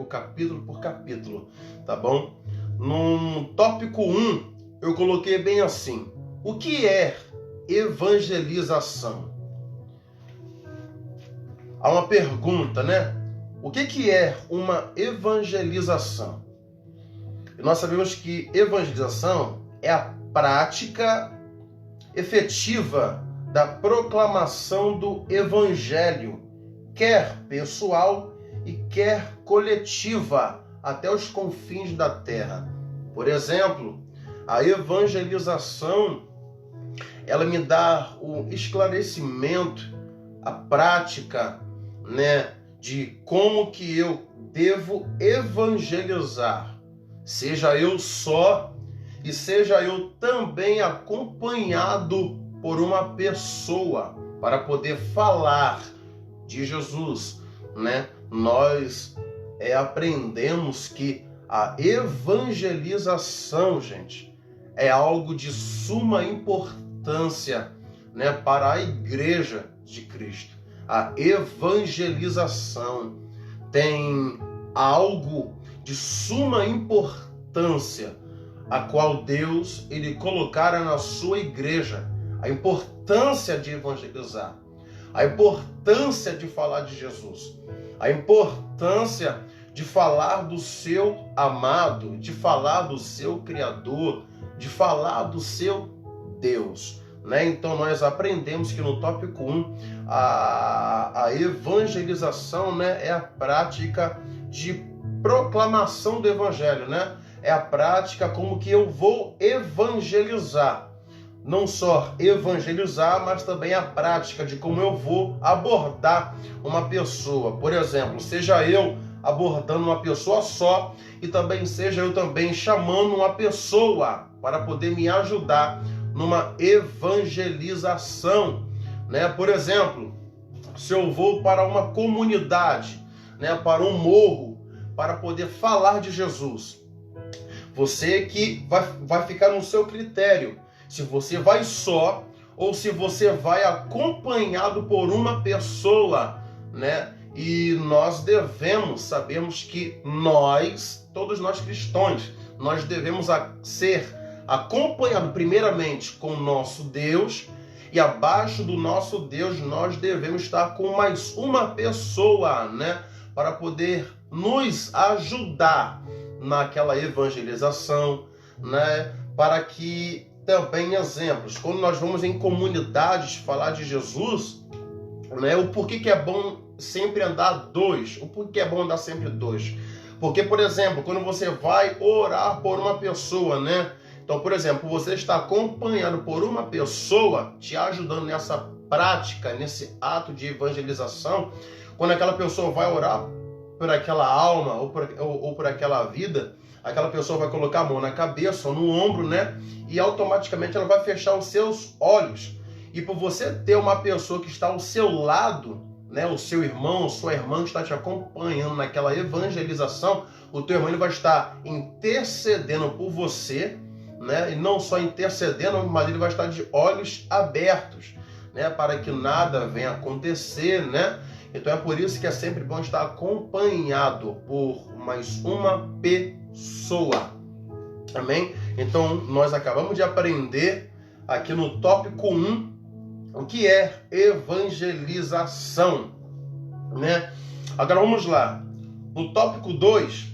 bíblico, capítulo por capítulo, tá bom? No tópico 1, eu coloquei bem assim: o que é evangelização? Há uma pergunta, né? O que é uma evangelização? E nós sabemos que evangelização é a prática efetiva da proclamação do evangelho, quer pessoal e quer coletiva, até os confins da terra. Por exemplo, a evangelização, ela me dá o esclarecimento, a prática, né, de como que eu devo evangelizar, seja eu só e seja eu também acompanhado por uma pessoa, para poder falar de Jesus, né? Nós aprendemos que a evangelização, gente, é algo de suma importância, né, para a igreja de Cristo. A evangelização tem algo de suma importância, a qual Deus ele colocara na sua igreja. A importância de evangelizar, a importância de falar de Jesus, a importância de falar do seu amado, de falar do seu Criador, de falar do seu Deus, né? Então nós aprendemos que no tópico 1, a evangelização, né, é a prática de proclamação do evangelho, né? É a prática como que eu vou evangelizar. Não só evangelizar, mas também a prática de como eu vou abordar uma pessoa. Por exemplo, seja eu abordando uma pessoa só e também seja eu também chamando uma pessoa para poder me ajudar numa evangelização, né? Por exemplo, se eu vou para uma comunidade, né, para um morro, para poder falar de Jesus, você que vai ficar no seu critério, se você vai só ou se você vai acompanhado por uma pessoa, né? E nós sabemos que todos nós cristãos, nós devemos ser acompanhados primeiramente com o nosso Deus, e abaixo do nosso Deus nós devemos estar com mais uma pessoa, né? Para poder nos ajudar naquela evangelização, né? Para que também exemplos, quando nós vamos em comunidades falar de Jesus, né, o porquê que é bom sempre andar dois, o porquê é bom andar sempre dois, porque, por exemplo, quando você vai orar por uma pessoa, né, então, por exemplo, você está acompanhado por uma pessoa te ajudando nessa prática, nesse ato de evangelização, quando aquela pessoa vai orar por aquela alma ou por aquela vida, aquela pessoa vai colocar a mão na cabeça ou no ombro, né? E automaticamente ela vai fechar os seus olhos. E por você ter uma pessoa que está ao seu lado, né? O seu irmão, sua irmã que está te acompanhando naquela evangelização, o teu irmão ele vai estar intercedendo por você, né? E não só intercedendo, mas ele vai estar de olhos abertos, né? Para que nada venha acontecer, né? Então é por isso que é sempre bom estar acompanhado por mais uma pessoa. Amém? Então nós acabamos de aprender aqui no tópico 1 o que é evangelização, né? Agora vamos lá. No tópico 2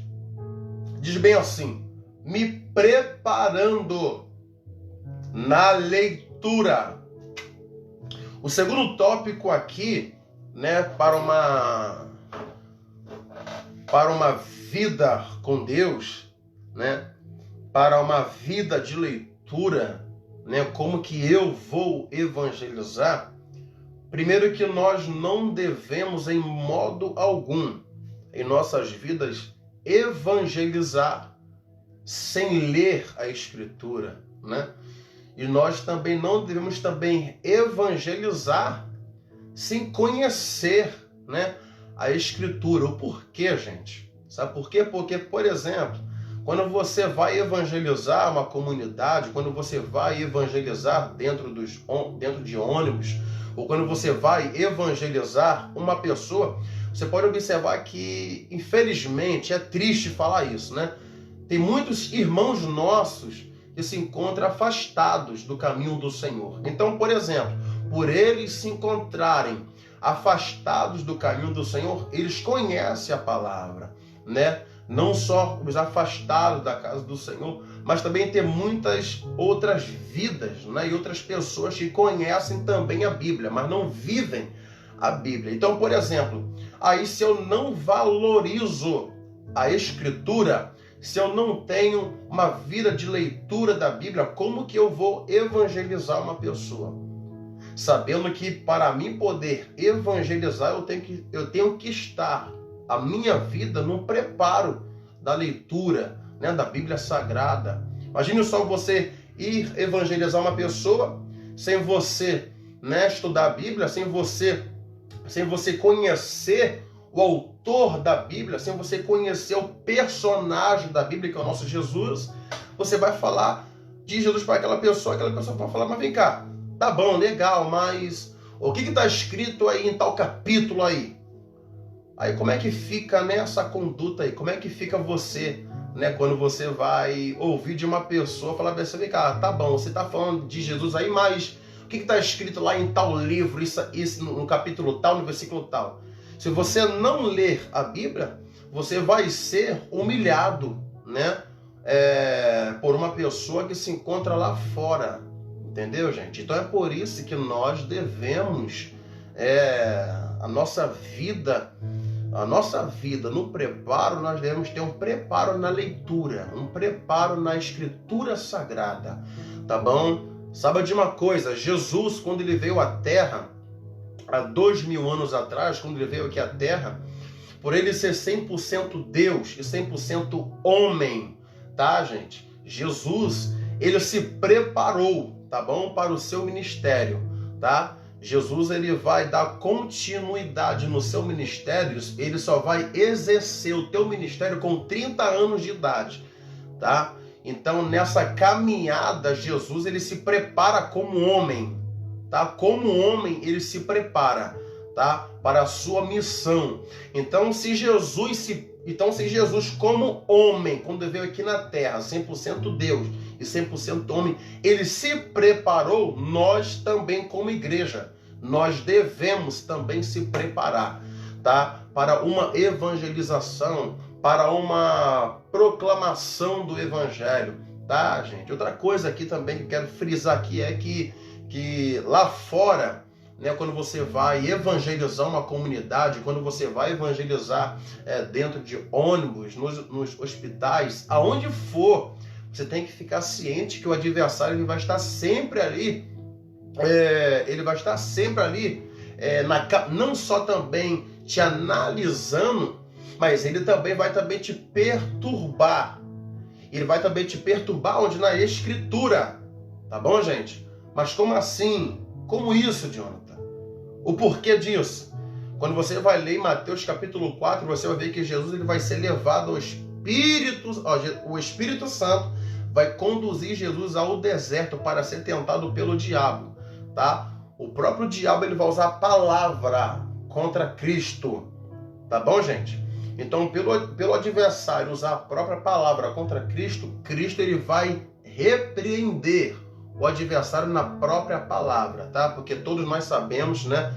diz bem assim: me preparando na leitura. O segundo tópico aqui, né, para uma vida com Deus, né, para uma vida de leitura, né, como que eu vou evangelizar. Primeiro que nós não devemos em modo algum em nossas vidas evangelizar sem ler a Escritura, né? E nós também não devemos também evangelizar sem conhecer, né, a Escritura. O porquê, gente? Sabe por quê? Porque, por exemplo, quando você vai evangelizar uma comunidade, quando você vai evangelizar dentro de ônibus, ou quando você vai evangelizar uma pessoa, você pode observar que, infelizmente, é triste falar isso, né? Tem muitos irmãos nossos que se encontram afastados do caminho do Senhor. Então, por exemplo, por eles se encontrarem afastados do caminho do Senhor, eles conhecem a palavra, né? Não só os afastados da casa do Senhor, mas também tem muitas outras vidas, né? E outras pessoas que conhecem também a Bíblia, mas não vivem a Bíblia. Então, por exemplo, aí se eu não valorizo a Escritura, se eu não tenho uma vida de leitura da Bíblia, como que eu vou evangelizar uma pessoa? Sabendo que para mim poder evangelizar, eu tenho que estar a minha vida no preparo da leitura, né, da Bíblia Sagrada. Imagine só você ir evangelizar uma pessoa sem você, né, estudar a Bíblia, sem você conhecer o autor da Bíblia, sem você conhecer o personagem da Bíblia, que é o nosso Jesus. Você vai falar de Jesus para aquela pessoa vai falar, mas vem cá, tá bom, legal, mas o que está escrito aí em tal capítulo aí? Aí como é que fica nessa conduta aí? Como é que fica você, né, quando você vai ouvir de uma pessoa falar assim, vem cá, tá bom, você está falando de Jesus aí, mas o que está escrito lá em tal livro, isso no capítulo tal, no versículo tal? Se você não ler a Bíblia, você vai ser humilhado, né, por uma pessoa que se encontra lá fora. Entendeu, gente? Então é por isso que nós devemos a nossa vida no preparo, nós devemos ter um preparo na leitura, um preparo na Escritura Sagrada, tá bom? Saiba de uma coisa, Jesus, quando ele veio à Terra, há 2000 anos atrás, quando ele veio aqui à Terra, por ele ser 100% Deus e 100% homem, tá, gente? Jesus, ele se preparou, tá bom? Para o seu ministério, tá? Jesus, ele vai dar continuidade no seu ministério, ele só vai exercer o teu ministério com 30 anos de idade, tá? Então, nessa caminhada, Jesus, ele se prepara como homem, tá? Como homem, ele se prepara, tá? Para a sua missão. Então, se Jesus como homem, quando veio aqui na Terra, 100% Deus e 100% homem, ele se preparou, nós também como igreja, nós devemos também se preparar, tá? Para uma evangelização, para uma proclamação do evangelho, tá, gente? Outra coisa aqui também que eu quero frisar aqui é que lá fora, né, quando você vai evangelizar uma comunidade, quando você vai evangelizar dentro de ônibus, nos hospitais, aonde for, você tem que ficar ciente que o adversário ele vai estar sempre ali, não só também te analisando, mas ele também vai te perturbar. Ele vai também te perturbar onde? Na Escritura. Tá bom, gente? Mas como assim? Como isso, Jonathan? O porquê disso? Quando você vai ler em Mateus capítulo 4, você vai ver que Jesus ele vai ser levado ao Espírito, o Espírito Santo vai conduzir Jesus ao deserto para ser tentado pelo diabo, tá? O próprio diabo ele vai usar a palavra contra Cristo, tá bom, gente? Então, pelo adversário usar a própria palavra contra Cristo, Cristo ele vai repreender o adversário na própria palavra, tá? Porque todos nós sabemos, né,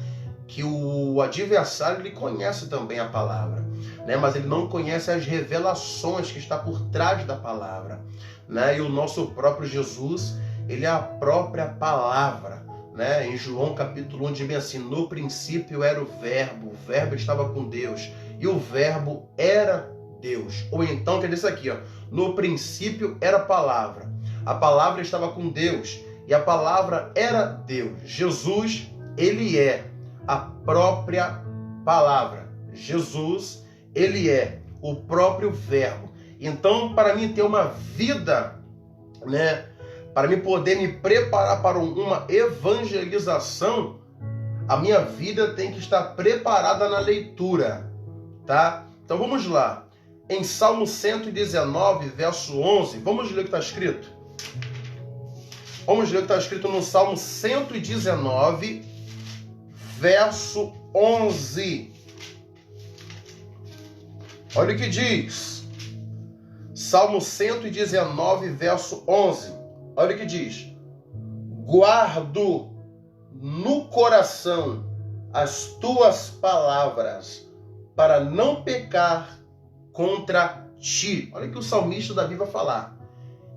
que o adversário ele conhece também a palavra, né? Mas ele não conhece as revelações que está por trás da palavra, né? E o nosso próprio Jesus, ele é a própria palavra, né? Em João capítulo 1 diz bem assim: no princípio era o verbo estava com Deus e o verbo era Deus. Ou então, quer dizer isso aqui, ó, no princípio era a palavra estava com Deus e a palavra era Deus. Jesus, ele é a própria palavra. Jesus, ele é o próprio verbo. Então, para mim ter uma vida, né, para mim poder me preparar para uma evangelização, a minha vida tem que estar preparada na leitura, tá? Então vamos lá. Em Salmo 119, verso 11, vamos ler o que está escrito? Vamos ler o que está escrito no Salmo 119, verso 11. Olha o que diz. Salmo 119, verso 11. Olha o que diz. Guardo no coração as tuas palavras para não pecar contra ti. Olha o que o salmista Davi vai falar,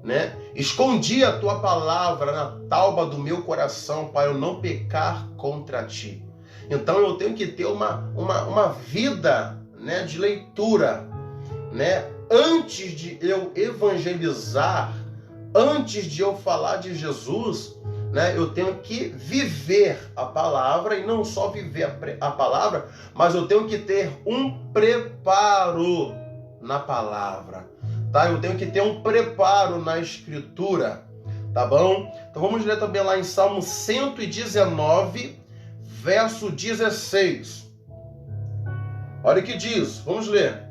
né? Escondi a tua palavra na tauba do meu coração para eu não pecar contra ti. Então eu tenho que ter uma vida, né, de leitura, né? Antes de eu evangelizar, antes de eu falar de Jesus, né, eu tenho que viver a palavra, e não só viver a palavra, mas eu tenho que ter um preparo na palavra, tá? Eu tenho que ter um preparo na escritura, tá bom? Então vamos ler também lá em Salmo 119, verso 16. Olha o que diz, vamos ler.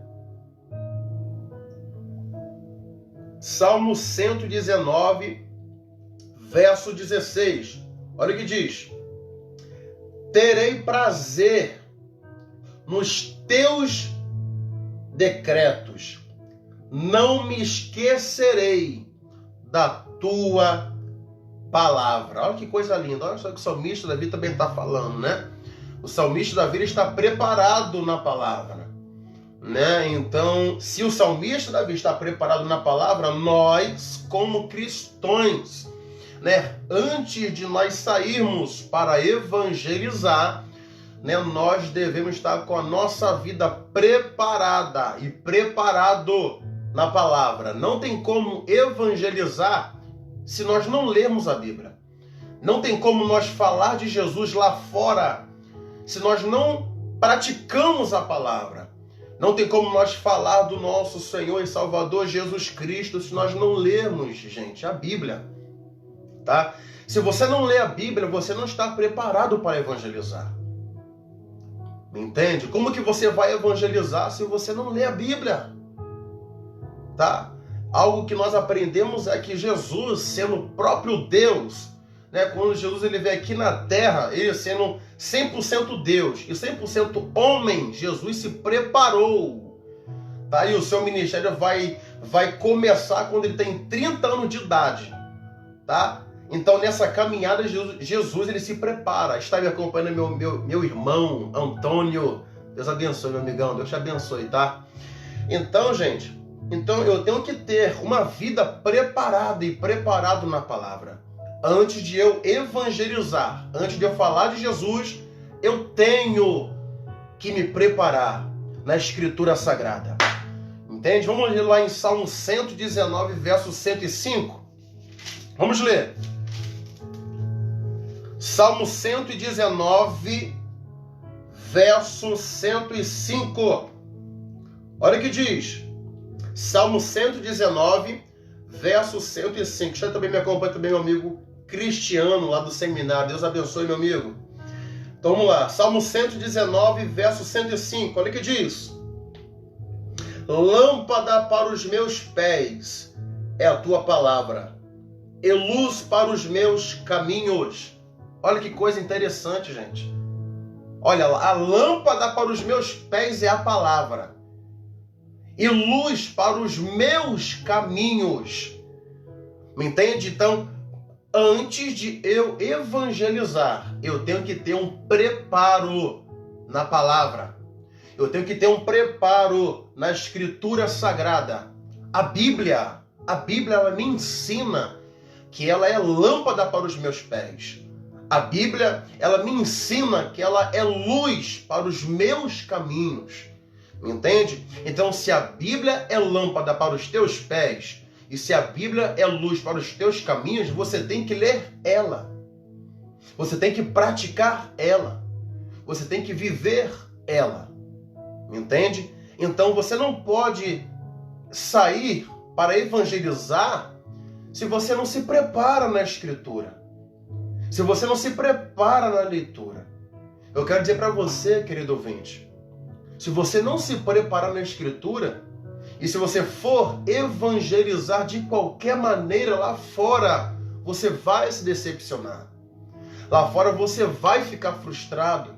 Salmo 119, verso 16. Olha o que diz. Terei prazer nos teus decretos, não me esquecerei da tua palavra. Olha que coisa linda, olha só que o salmista Davi também está falando, né? O salmista Davi está preparado na palavra, né? Então, se o salmista Davi está preparado na palavra, nós, como cristãos, né, antes de nós sairmos para evangelizar, né, nós devemos estar com a nossa vida preparada e preparado na palavra. Não tem como evangelizar se nós não lermos a Bíblia. Não tem como nós falar de Jesus lá fora se nós não praticamos a palavra. Não tem como nós falar do nosso Senhor e Salvador Jesus Cristo se nós não lermos, gente, a Bíblia. Tá? Se você não lê a Bíblia, você não está preparado para evangelizar. Entende? Como que você vai evangelizar se você não lê a Bíblia? Tá? Algo que nós aprendemos é que Jesus, sendo o próprio Deus, né, quando Jesus ele veio aqui na terra, ele sendo 100% Deus e 100% homem, Jesus se preparou. Tá? E o seu ministério vai começar quando ele tem 30 anos de idade. Tá? Então, nessa caminhada, Jesus ele se prepara. Está me acompanhando meu irmão, Antônio. Deus abençoe, meu amigão. Deus te abençoe, tá? Então, gente, eu tenho que ter uma vida preparada e preparado na palavra. Antes de eu evangelizar, antes de eu falar de Jesus, eu tenho que me preparar na Escritura Sagrada. Entende? Vamos ler lá em Salmo 119, verso 105. Vamos ler. Salmo 119, verso 105. Olha o que diz. Salmo 119, verso 105. Deixa eu também me acompanhar também, meu amigo Cristiano, lá do seminário. Deus abençoe, meu amigo. Então vamos lá. Salmo 119, verso 105. Olha o que diz. Lâmpada para os meus pés é a tua palavra, e luz para os meus caminhos. Olha que coisa interessante, gente. Olha, a lâmpada para os meus pés é a palavra, e luz para os meus caminhos. Me entende? Então, antes de eu evangelizar, eu tenho que ter um preparo na palavra. Eu tenho que ter um preparo na Escritura Sagrada. A Bíblia ela me ensina que ela é lâmpada para os meus pés. A Bíblia, ela me ensina que ela é luz para os meus caminhos. Entende? Então, se a Bíblia é lâmpada para os teus pés, e se a Bíblia é luz para os teus caminhos, você tem que ler ela. Você tem que praticar ela. Você tem que viver ela. Entende? Então, você não pode sair para evangelizar se você não se prepara na Escritura. Se você não se prepara na leitura. Eu quero dizer para você, querido ouvinte, se você não se preparar na Escritura, e se você for evangelizar de qualquer maneira lá fora, você vai se decepcionar. Lá fora você vai ficar frustrado.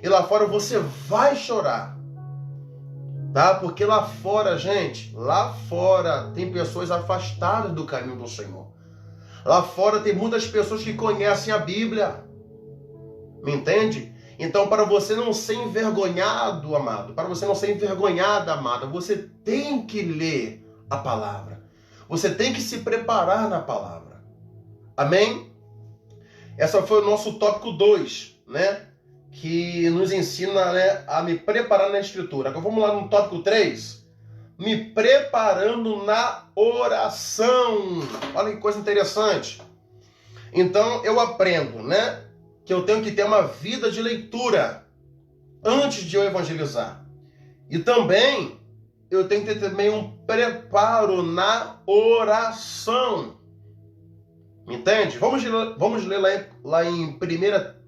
E lá fora você vai chorar. tá? Porque lá fora, gente, lá fora tem pessoas afastadas do caminho do Senhor. Lá fora tem muitas pessoas que conhecem a Bíblia. Me entende? Então, para você não ser envergonhado, amado, para você não ser envergonhada, amada, você tem que ler a palavra. Você tem que se preparar na palavra. Amém? Esse foi o nosso tópico 2, né? Que nos ensina, né, a me preparar na Escritura. Agora vamos lá no tópico 3. Me preparando na oração. Olha que coisa interessante. Então, eu aprendo, né, que eu tenho que ter uma vida de leitura antes de eu evangelizar. E também eu tenho que ter também um preparo na oração. Entende? Vamos ler lá em 1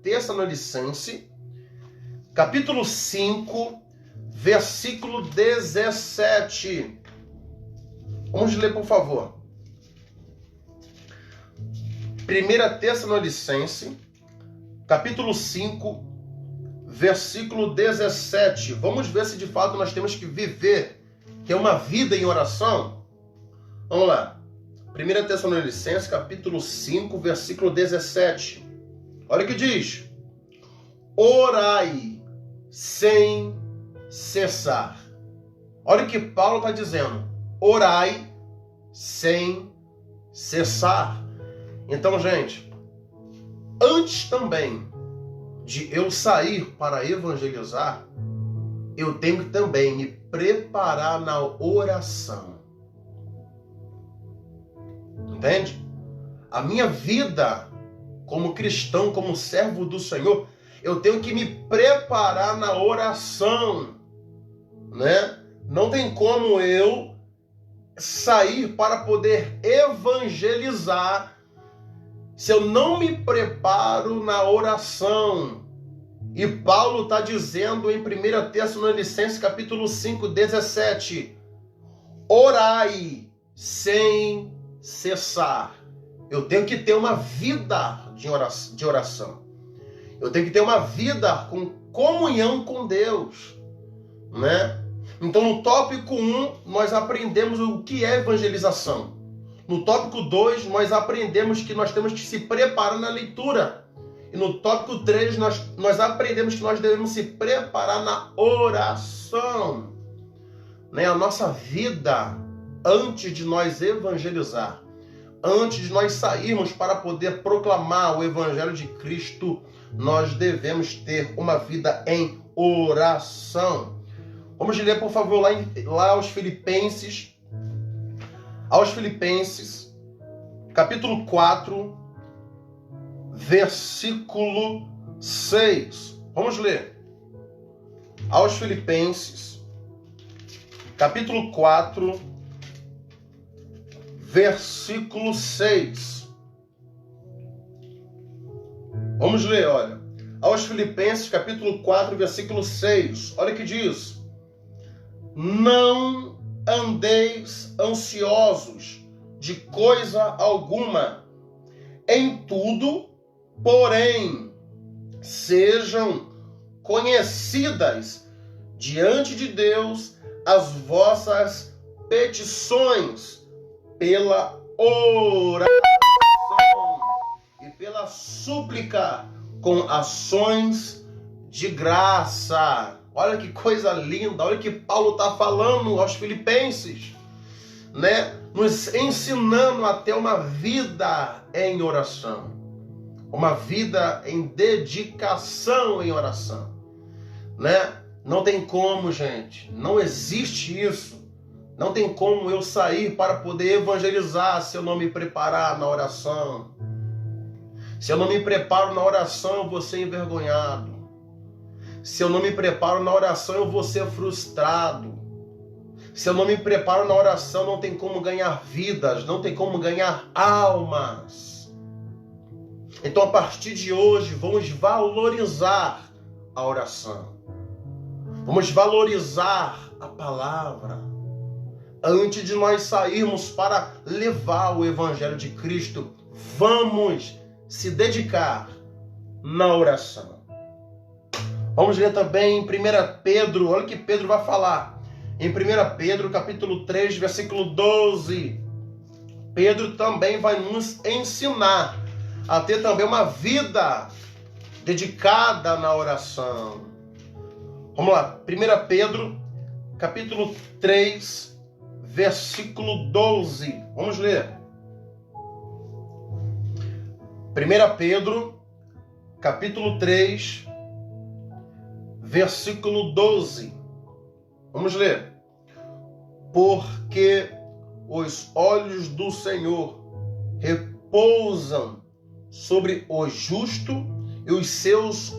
Tessalonicenses, capítulo 5, versículo 17. Vamos ler, por favor. 1 Tessalonicenses, capítulo 5, versículo 17. Vamos ver se de fato nós temos que viver, que é uma vida em oração. Vamos lá. 1 Tessalonicenses, capítulo 5, versículo 17. Olha o que diz. Orai sem cessar. Olha o que Paulo está dizendo. Orai sem cessar. Então, gente, antes também de eu sair para evangelizar, eu tenho que também me preparar na oração. Entende? A minha vida como cristão, como servo do Senhor, eu tenho que me preparar na oração, né? Não tem como eu sair para poder evangelizar se eu não me preparo na oração. E Paulo está dizendo em 1 Tessalonicenses capítulo 5, 17, orai sem cessar. Eu tenho que ter uma vida de oração. Eu tenho que ter uma vida com comunhão com Deus, né? Então no tópico 1 nós aprendemos o que é evangelização. No tópico 2 nós aprendemos que nós temos que se preparar na leitura. E no tópico 3 nós aprendemos que nós devemos se preparar na oração, né? A nossa vida antes de nós evangelizar, antes de nós sairmos para poder proclamar o Evangelho de Cristo, nós devemos ter uma vida em oração. Vamos ler, por favor, lá aos Filipenses. Aos Filipenses, capítulo 4, versículo 6. Vamos ler. Aos Filipenses, capítulo 4, versículo 6. Vamos ler, olha. Aos Filipenses, capítulo 4, versículo 6. Olha o que diz. Não andeis ansiosos de coisa alguma. Em tudo, porém, sejam conhecidas diante de Deus as vossas petições pela oração e pela súplica com ações de graça. Olha que coisa linda, olha que Paulo está falando aos Filipenses, né? Nos ensinando a ter uma vida em oração, uma vida em dedicação em oração, né? Não tem como, gente, não existe isso. Não tem como eu sair para poder evangelizar se eu não me preparar na oração. Se eu não me preparo na oração, eu vou ser envergonhado. Se eu não me preparo na oração, eu vou ser frustrado. Se eu não me preparo na oração, não tem como ganhar vidas, não tem como ganhar almas. Então, a partir de hoje, vamos valorizar a oração. Vamos valorizar a palavra. Antes de nós sairmos para levar o Evangelho de Cristo, vamos se dedicar na oração. Vamos ler também em 1 Pedro, olha o que Pedro vai falar. em 1 Pedro, capítulo 3, versículo 12. Pedro também vai nos ensinar a ter também uma vida dedicada na oração. Vamos lá, 1 Pedro, capítulo 3, versículo 12. Vamos ler. 1 Pedro, capítulo 3, versículo 12. Vamos ler. Porque os olhos do Senhor repousam sobre o justo e os seus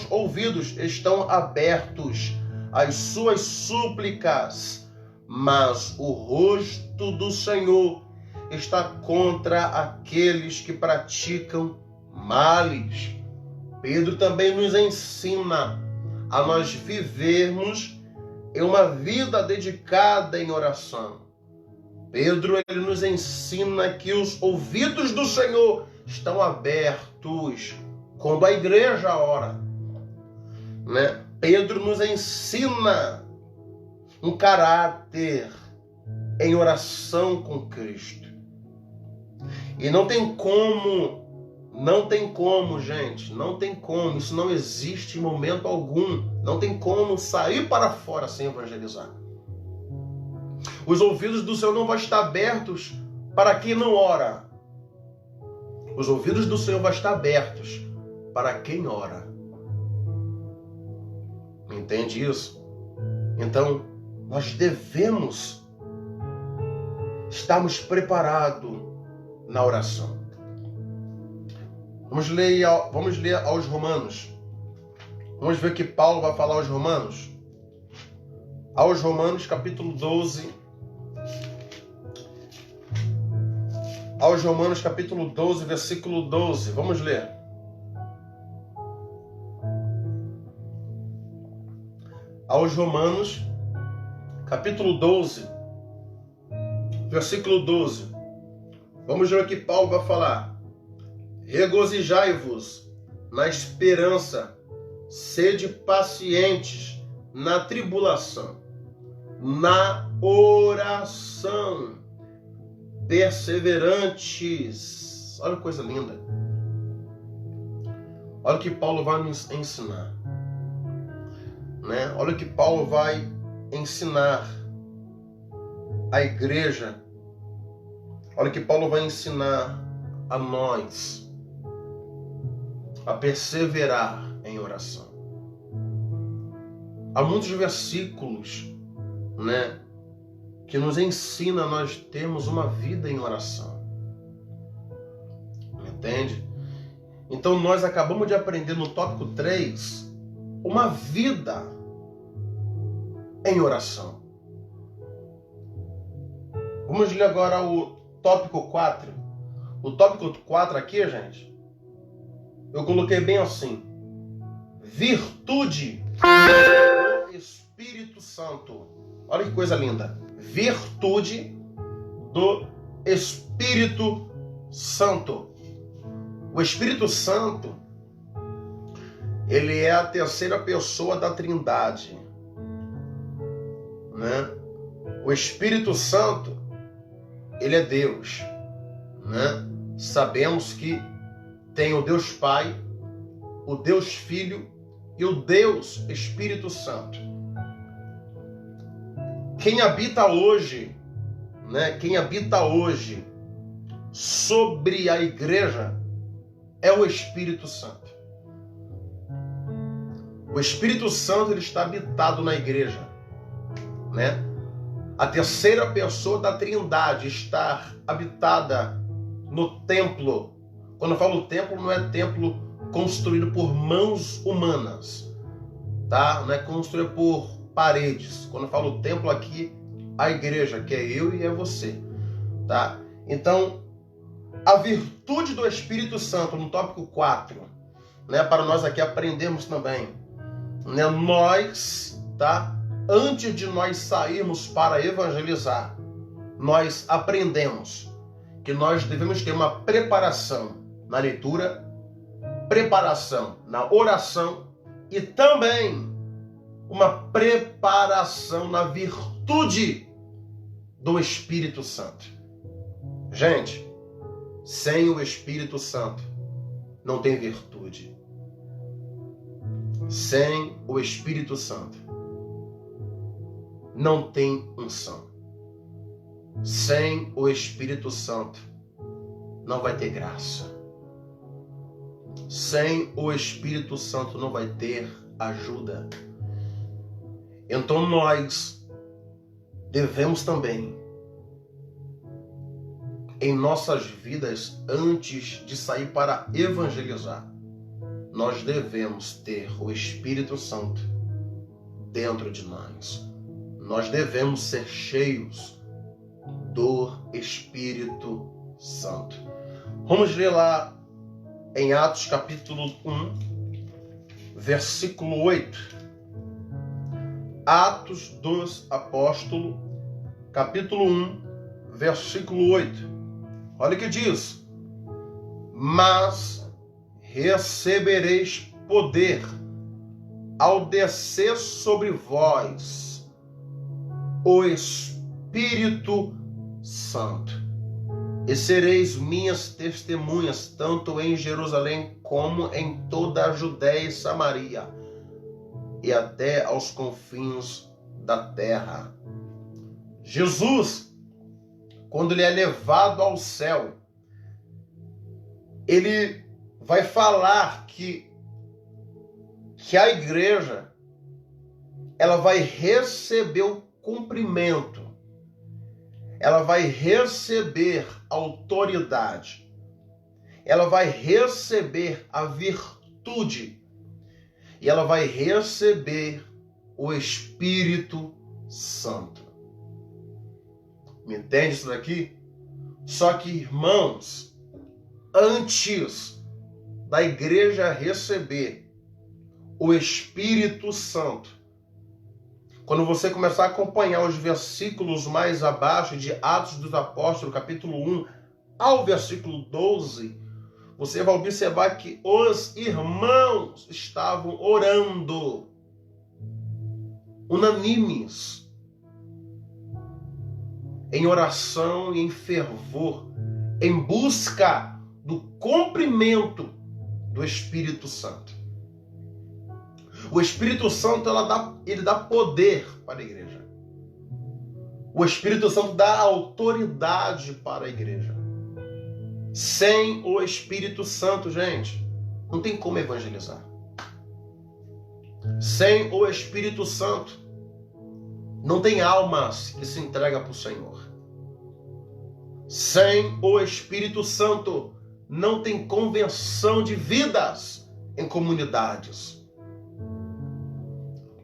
ouvidos estão abertos às suas súplicas, mas o rosto do Senhor está contra aqueles que praticam males. Pedro também nos ensina a nós vivermos em uma vida dedicada em oração. Pedro, ele nos ensina que os ouvidos do Senhor estão abertos quando a igreja ora, né? Pedro nos ensina um caráter em oração com Cristo. E não tem como, gente, não tem como, isso não existe em momento algum. Não tem como sair para fora sem evangelizar. Os ouvidos do Senhor não vão estar abertos para quem não ora. Os ouvidos do Senhor vão estar abertos para quem ora. Entende isso? Então, nós devemos estarmos preparados na oração. Vamos ler aos Romanos. Vamos ver o que Paulo vai falar aos Romanos. Aos Romanos, capítulo 12. Aos Romanos, capítulo 12, versículo 12. Vamos ler. Aos Romanos, capítulo 12, versículo 12. Vamos ver o que Paulo vai falar. Regozijai-vos na esperança, sede pacientes na tribulação, na oração, perseverantes. Olha que coisa linda. Olha o que Paulo vai nos ensinar, né? Olha o que Paulo vai ensinar à igreja. Olha o que Paulo vai ensinar a nós a perseverar em oração. Há muitos versículos, né, que nos ensina a nós termos uma vida em oração. Entende? Então nós acabamos de aprender no tópico 3 uma vida em oração. Vamos ler agora o tópico 4. O tópico 4 aqui, gente, eu coloquei bem assim: virtude do Espírito Santo. Olha que coisa linda. Virtude do Espírito Santo. O Espírito Santo, ele é a terceira pessoa da Trindade, né? O Espírito Santo, ele é Deus, né? Sabemos que tem o Deus Pai, o Deus Filho e o Deus Espírito Santo. Quem habita hoje, né? Quem habita hoje sobre a igreja é o Espírito Santo. O Espírito Santo, ele está habitado na igreja, né? A terceira pessoa da Trindade está habitada no templo. Quando eu falo templo, não é templo construído por mãos humanas, tá? Não é construído por paredes. Quando eu falo templo aqui, a igreja, que é eu e é você, tá? Então, a virtude do Espírito Santo, no tópico 4, né? Para nós aqui aprendermos também, né? Nós, tá? Antes de nós sairmos para evangelizar, nós aprendemos que nós devemos ter uma preparação na leitura, preparação na oração e também uma preparação na virtude do Espírito Santo. Gente, sem o Espírito Santo não tem virtude. Sem o Espírito Santo não tem unção. Sem o Espírito Santo não vai ter graça. Sem o Espírito Santo não vai ter ajuda. Então nós devemos também, em nossas vidas, antes de sair para evangelizar, nós devemos ter o Espírito Santo dentro de nós. Nós devemos ser cheios do Espírito Santo. Vamos ler lá em Atos capítulo 1, versículo 8. Atos dos Apóstolos, capítulo 1, versículo 8. Olha o que diz: mas recebereis poder ao descer sobre vós o Espírito Santo, e sereis minhas testemunhas, tanto em Jerusalém como em toda a Judéia e Samaria, e até aos confins da terra. Jesus, quando ele é levado ao céu, ele vai falar que a igreja, ela vai receber o cumprimento, ela vai receber autoridade, ela vai receber a virtude e ela vai receber o Espírito Santo. Me entende isso daqui? Só que, irmãos, antes da igreja receber o Espírito Santo, quando você começar a acompanhar os versículos mais abaixo de Atos dos Apóstolos, capítulo 1 ao versículo 12, você vai observar que os irmãos estavam orando, unânimes, em oração e em fervor, em busca do cumprimento do Espírito Santo. O Espírito Santo, ele dá poder para a igreja. O Espírito Santo dá autoridade para a igreja. Sem o Espírito Santo, gente, não tem como evangelizar. Sem o Espírito Santo, não tem almas que se entregam para o Senhor. Sem o Espírito Santo, não tem conversão de vidas em comunidades.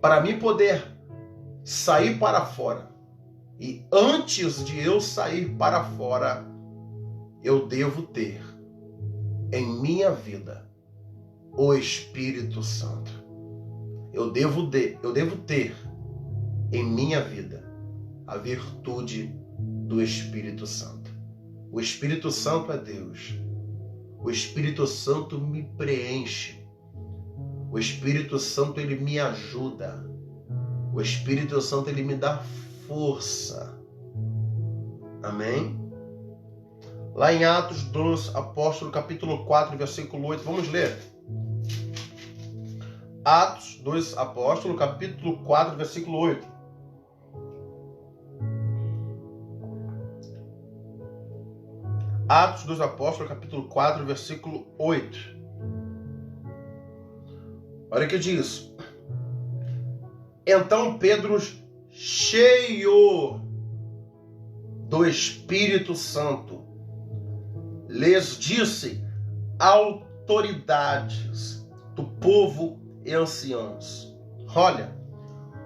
Para mim poder sair para fora, e antes de eu sair para fora, eu devo ter em minha vida o Espírito Santo. Eu devo ter em minha vida a virtude do Espírito Santo. O Espírito Santo é Deus. O Espírito Santo me preenche. O Espírito Santo, ele me ajuda. O Espírito Santo, ele me dá força. Amém? Lá em Atos dos Apóstolos, capítulo 4, versículo 8, vamos ler. Atos dos Apóstolos, capítulo 4, versículo 8. Atos dos Apóstolos, capítulo 4, versículo 8. Olha o que diz. Então Pedro, cheio do Espírito Santo, lhes disse: autoridades do povo e anciãos. Olha,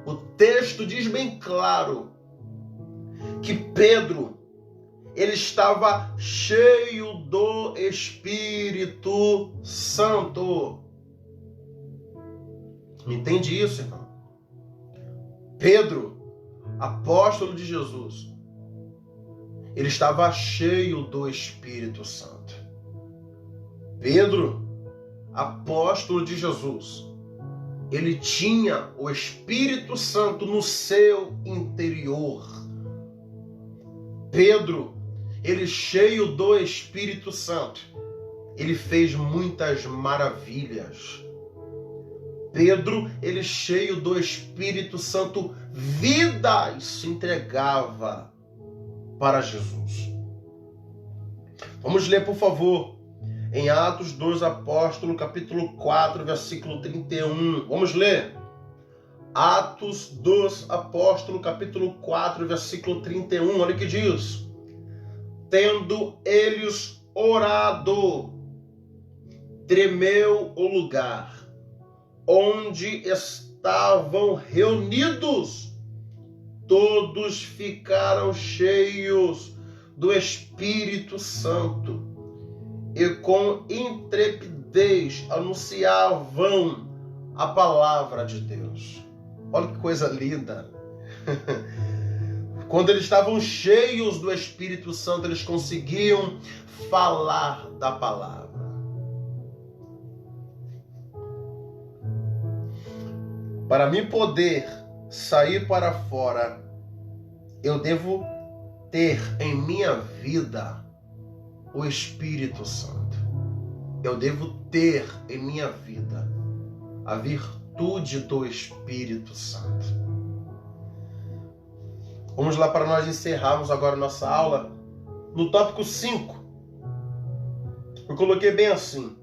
o texto diz bem claro que Pedro, ele estava cheio do Espírito Santo. Entende isso, irmão? Pedro, apóstolo de Jesus, ele estava cheio do Espírito Santo. Pedro, apóstolo de Jesus, ele tinha o Espírito Santo no seu interior. Pedro, ele cheio do Espírito Santo, ele fez muitas maravilhas. Pedro, ele cheio do Espírito Santo, vidas se entregava para Jesus. Vamos ler, por favor, em Atos dos Apóstolos, capítulo 4, versículo 31. Vamos ler. Atos dos Apóstolos, capítulo 4, versículo 31. Olha o que diz. Tendo eles orado, tremeu o lugar onde estavam reunidos. Todos ficaram cheios do Espírito Santo e com intrepidez anunciavam a palavra de Deus. Olha que coisa linda! Quando eles estavam cheios do Espírito Santo, eles conseguiam falar da palavra. Para mim poder sair para fora, eu devo ter em minha vida o Espírito Santo. Eu devo ter em minha vida a virtude do Espírito Santo. Vamos lá para nós encerrarmos agora nossa aula no tópico 5. Eu coloquei bem assim: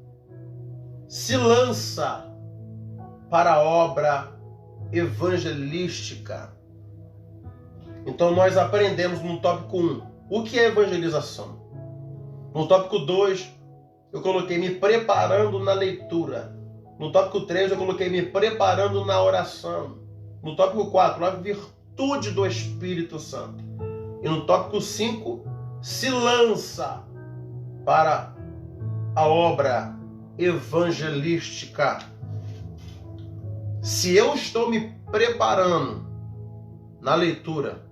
se lança para a obra evangelística. Então nós aprendemos no tópico 1 o que é evangelização. No tópico 2 eu coloquei me preparando na leitura. No tópico 3 eu coloquei me preparando na oração. No tópico 4 a virtude do Espírito Santo. E no tópico 5 se lança para a obra evangelística. Se eu estou me preparando na leitura,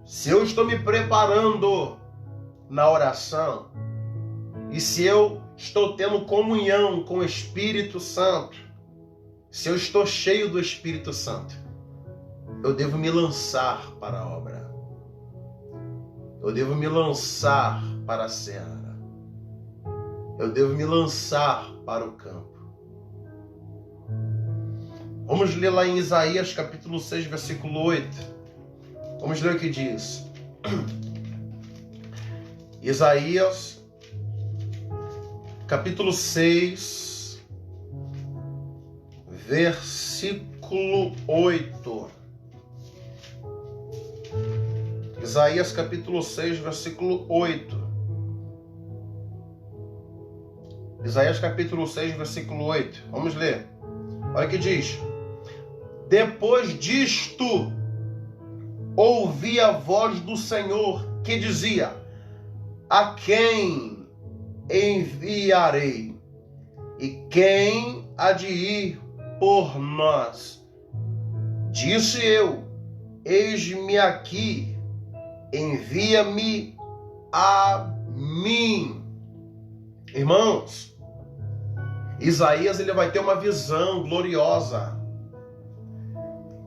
se eu estou me preparando na oração, e se eu estou tendo comunhão com o Espírito Santo, se eu estou cheio do Espírito Santo, eu devo me lançar para a obra. Eu devo me lançar para a seara. Eu devo me lançar para o campo. Vamos ler lá em Isaías capítulo 6, versículo 8. Vamos ler o que diz. Isaías capítulo 6, versículo 8. Isaías capítulo 6, versículo 8. Isaías capítulo 6, versículo 8. Vamos ler. Olha o que diz. Depois disto, ouvi a voz do Senhor que dizia: a quem enviarei? E quem há de ir por nós? Disse eu: eis-me aqui, envia-me a mim. Irmãos, Isaías ele vai ter uma visão gloriosa.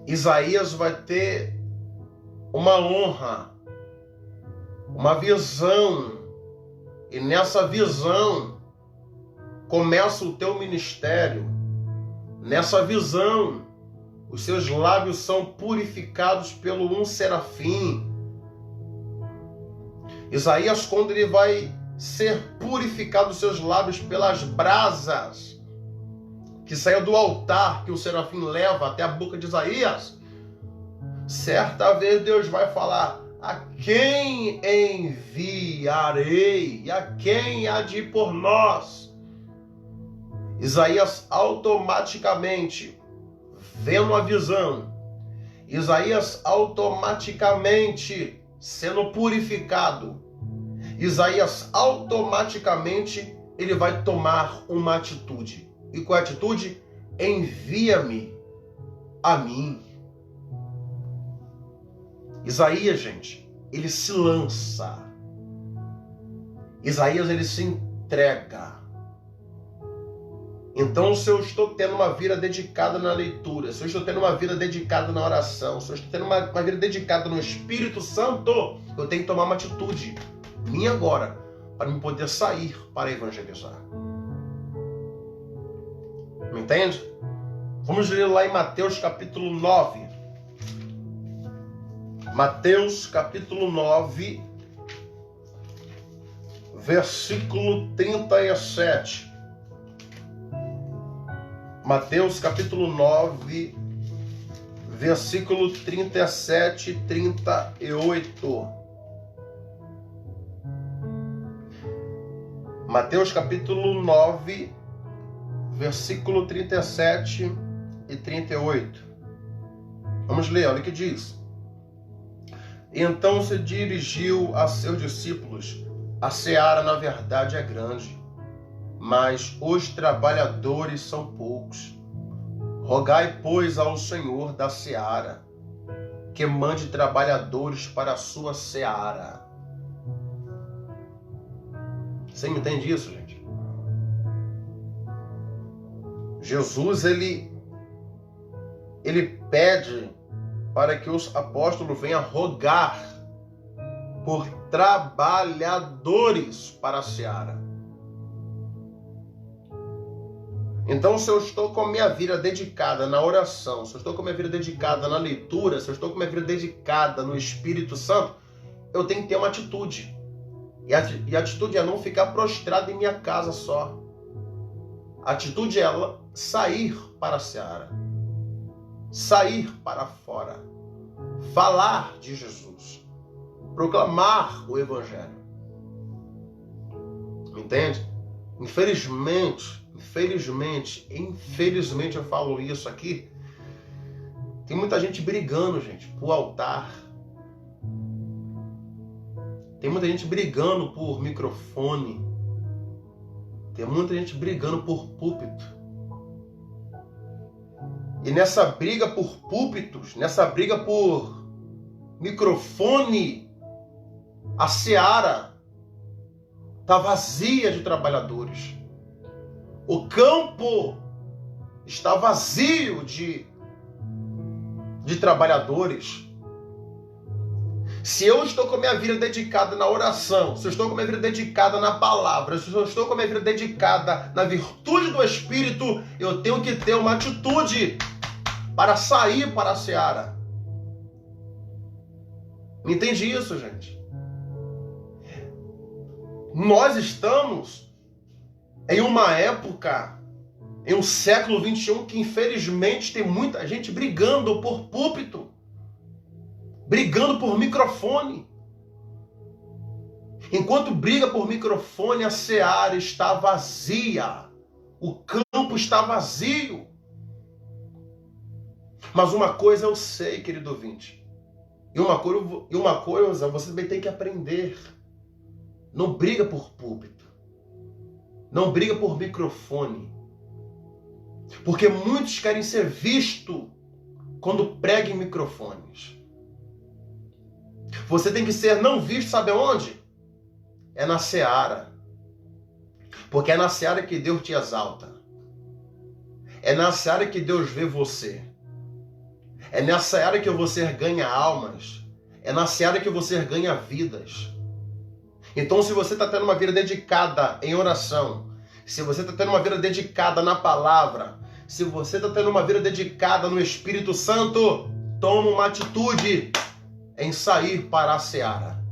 Isaías vai ter uma honra, uma visão, e nessa visão começa o teu ministério. Nessa visão, os seus lábios são purificados pelo um serafim. Isaías, quando ele vai ser purificado os seus lábios pelas brasas que saiu do altar que o serafim leva até a boca de Isaías, certa vez Deus vai falar: a quem enviarei? E a quem há de ir por nós? Isaías automaticamente, vendo a visão, Isaías automaticamente sendo purificado, Isaías automaticamente ele vai tomar uma atitude. E qual é a atitude? Envia-me a mim. Isaías, gente, ele se lança. Isaías, ele se entrega. Então, se eu estou tendo uma vida dedicada na leitura, se eu estou tendo uma vida dedicada na oração, se eu estou tendo uma vida dedicada no Espírito Santo, eu tenho que tomar uma atitude minha agora, para me poder sair para evangelizar. Me entende? Vamos ler lá em Mateus capítulo 9. Mateus capítulo 9, versículo 37. Mateus capítulo 9, versículo 37 e 38. Mateus capítulo 9, versículo 37 e 38. Vamos ler, olha o que diz. Então se dirigiu a seus discípulos: a seara na verdade é grande, mas os trabalhadores são poucos. Rogai, pois, ao Senhor da seara, que mande trabalhadores para a sua seara. Você entende isso, gente? Jesus, ele pede para que os apóstolos venham rogar por trabalhadores para a seara. Então, se eu estou com a minha vida dedicada na oração, se eu estou com a minha vida dedicada na leitura, se eu estou com a minha vida dedicada no Espírito Santo, eu tenho que ter uma atitude. E a atitude é não ficar prostrado em minha casa só. A atitude é ela sair para a seara. Sair para fora. Falar de Jesus. Proclamar o Evangelho. Entende? Infelizmente eu falo isso aqui. Tem muita gente brigando, gente, por altar. Tem muita gente brigando por microfone. Tem muita gente brigando por púlpito. E nessa briga por púlpitos, nessa briga por microfone, a seara está vazia de trabalhadores. O campo está vazio de trabalhadores. Se eu estou com a minha vida dedicada na oração, se eu estou com a minha vida dedicada na palavra, se eu estou com a minha vida dedicada na virtude do Espírito, eu tenho que ter uma atitude para sair para a seara. Entende isso, gente? Nós estamos em uma época, em um século 21, que infelizmente tem muita gente brigando por púlpito, brigando por microfone. Enquanto briga por microfone, a seara está vazia, o campo está vazio. Mas uma coisa eu sei, querido ouvinte, e uma coisa você também tem que aprender: não briga por púlpito. Não briga por microfone. Porque muitos querem ser vistos quando prega em microfones. Você tem que ser não visto, sabe aonde? É na seara. Porque é na seara que Deus te exalta. É na seara que Deus vê você. É na seara que você ganha almas. É na seara que você ganha vidas. Então, se você está tendo uma vida dedicada em oração, se você está tendo uma vida dedicada na palavra, se você está tendo uma vida dedicada no Espírito Santo, toma uma atitude em sair para a seara.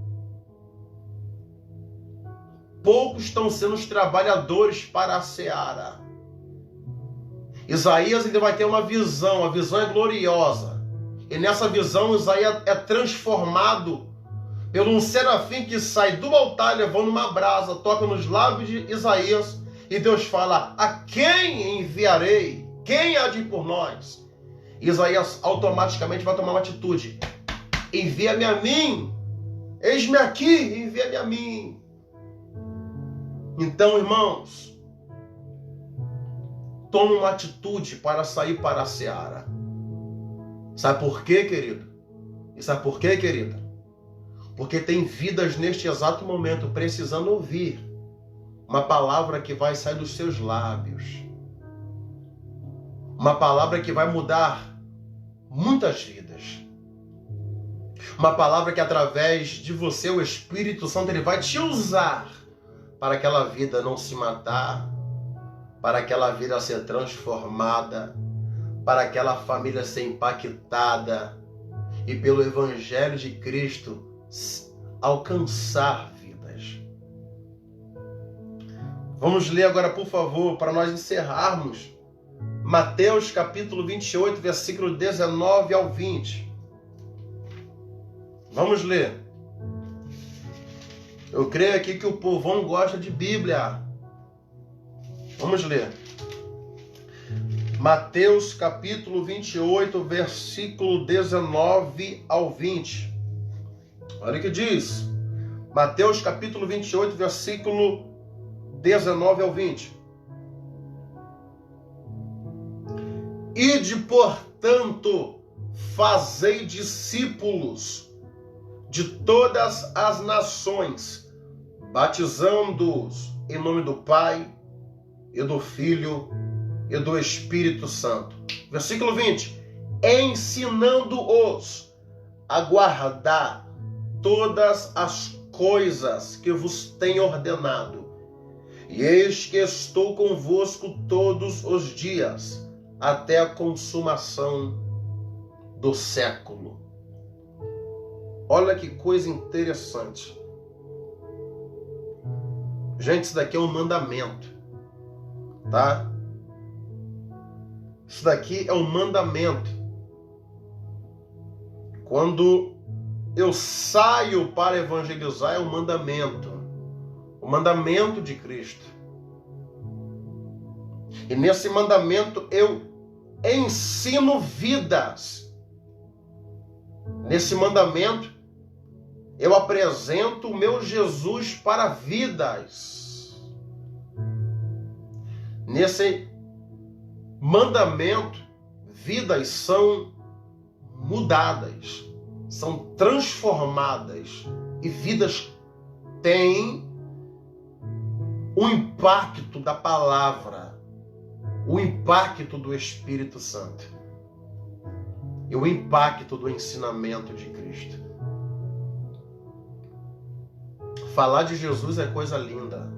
Poucos estão sendo os trabalhadores para a seara. Isaías ainda vai ter uma visão, a visão é gloriosa. E nessa visão, Isaías é transformado pelo um serafim que sai do altar levando uma brasa, toca nos lábios de Isaías, e Deus fala: a quem enviarei? Quem há de ir por nós? Isaías automaticamente vai tomar uma atitude: envia-me a mim, eis-me aqui, envia-me a mim. Então, irmãos, toma uma atitude para sair para a seara. Sabe por quê, querido? E sabe por quê, querida? Porque tem vidas neste exato momento precisando ouvir uma palavra que vai sair dos seus lábios. Uma palavra que vai mudar muitas vidas. Uma palavra que através de você, o Espírito Santo, ele vai te usar para aquela vida não se matar, para aquela vida ser transformada, para aquela família ser impactada e pelo Evangelho de Cristo alcançar vidas. Vamos ler agora, por favor, para nós encerrarmos, Mateus capítulo 28, versículo 19 ao 20. Vamos ler. Eu creio aqui que o povão gosta de Bíblia. Vamos ler. Mateus capítulo 28, versículo 19 ao 20. Olha o que diz. Mateus capítulo 28, versículo 19 ao 20. Ide, portanto, fazei discípulos de todas as nações, batizando-os em nome do Pai, e do Filho, e do Espírito Santo. Versículo 20. Ensinando-os a guardar todas as coisas que vos tenho ordenado. E eis que estou convosco todos os dias, até a consumação do século. Olha que coisa interessante. Gente, isso daqui é um mandamento, tá? Isso daqui é um mandamento. Quando eu saio para evangelizar, é um mandamento. O mandamento de Cristo. E nesse mandamento eu ensino vidas. Nesse mandamento eu apresento o meu Jesus para vidas. Nesse mandamento, vidas são mudadas, são transformadas e vidas têm o impacto da palavra, o impacto do Espírito Santo e o impacto do ensinamento de Cristo. Falar de Jesus é coisa linda.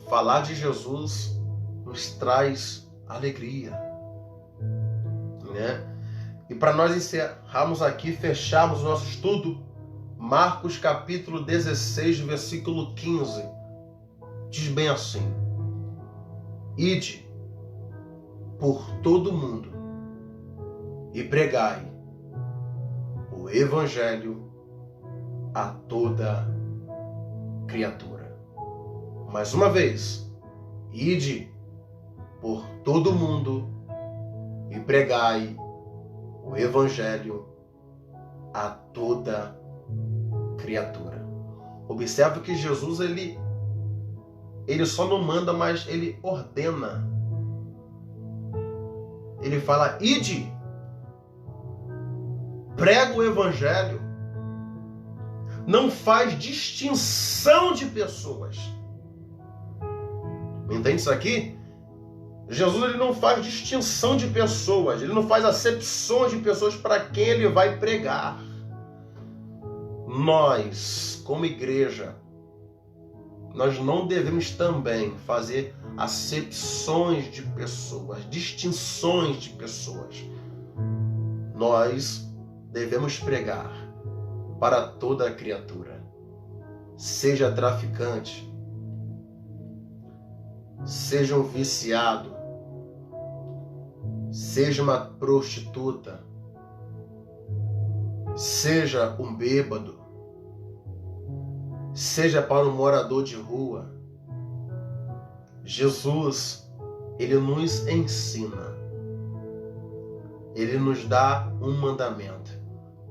Falar de Jesus nos traz alegria, né? E para nós encerrarmos aqui, fecharmos o nosso estudo, Marcos capítulo 16, versículo 15, diz bem assim: ide por todo mundo e pregai o evangelho a toda criatura. Mais uma vez, ide por todo mundo e pregai o evangelho a toda criatura. Observe que Jesus ele só não manda, mas ele ordena. Ele fala: ide, prega o evangelho. Não faz distinção de pessoas. Entende isso aqui? Jesus ele não faz distinção de pessoas. Ele não faz acepções de pessoas para quem ele vai pregar. Nós, como igreja, nós não devemos também fazer acepções de pessoas, distinções de pessoas. Nós devemos pregar para toda a criatura, seja traficante, seja um viciado, seja uma prostituta, seja um bêbado, seja para um morador de rua. Jesus, ele nos ensina, ele nos dá um mandamento.